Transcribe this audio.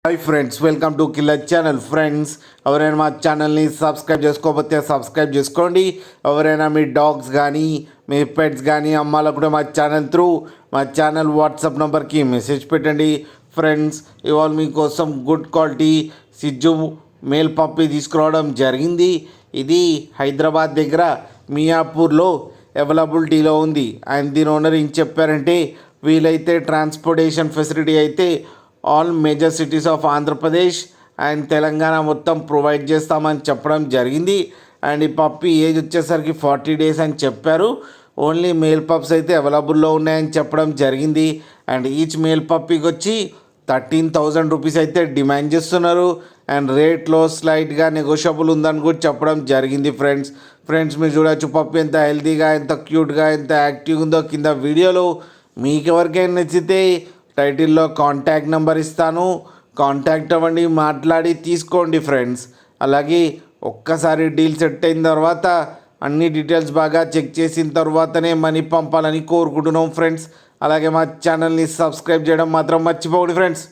Hi friends, welcome to killer channel. Friends, ఎవరైనా మా ఛానల్ని సబ్స్క్రైబ్ చేసుకోకపోతే సబ్స్క్రైబ్ చేసుకోండి. ఎవరైనా మీ డాగ్స్ కానీ మీ పెట్స్ కానీ అమ్మాలనుకుంటే మా ఛానల్ వాట్సాప్ నెంబర్కి మెసేజ్ పెట్టండి. ఫ్రెండ్స్, ఇవాళ మీకోసం గుడ్ క్వాలిటీ సిజ్జు మేల్ పప్పి తీసుకురావడం జరిగింది. ఇది హైదరాబాద్ దగ్గర మియాపూర్లో అవైలబిలిటీలో ఉంది. అండ్ దీని ఓనర్ ఏం చెప్పారంటే, వీలైతే ట్రాన్స్పోర్టేషన్ ఫెసిలిటీ అయితే all major cities of Andhra Pradesh and Telangana మొత్తం ప్రొవైడ్ చేస్తామని చెప్పడం జరిగింది. అండ్ ఈ పప్పి ఏజ్ వచ్చేసరికి 40 days అని చెప్పారు. ఓన్లీ మేల్ పప్స్ అయితే అవైలబుల్లో ఉన్నాయని చెప్పడం జరిగింది. అండ్ ఈచ్ మేల్ పప్పీకి వచ్చి 13,000 రూపీస్ అయితే డిమాండ్ చేస్తున్నారు. అండ్ రేట్లో స్లైట్గా నెగోషియబుల్ ఉందని కూడా చెప్పడం జరిగింది. ఫ్రెండ్స్ మీరు చూడొచ్చు పప్పి ఎంత హెల్తీగా, ఎంత క్యూట్గా, ఎంత యాక్టివ్గా ఉందో కింద వీడియోలో. మీకు ఎవరికైనా నచ్చితే టైటిల్లో కాంటాక్ట్ నెంబర్ ఇస్తాను, కాంటాక్ట్ అవ్వండి, మాట్లాడి తీసుకోండి ఫ్రెండ్స్. అలాగే ఒక్కసారి డీల్ సెట్ అయిన తర్వాత అన్ని డీటెయిల్స్ బాగా చెక్ చేసిన తర్వాతనే మనీ పంపాలని కోరుకుంటున్నాం ఫ్రెండ్స్. అలాగే మా ఛానల్ని సబ్స్క్రైబ్ చేయడం మాత్రం మర్చిపోకండి ఫ్రెండ్స్.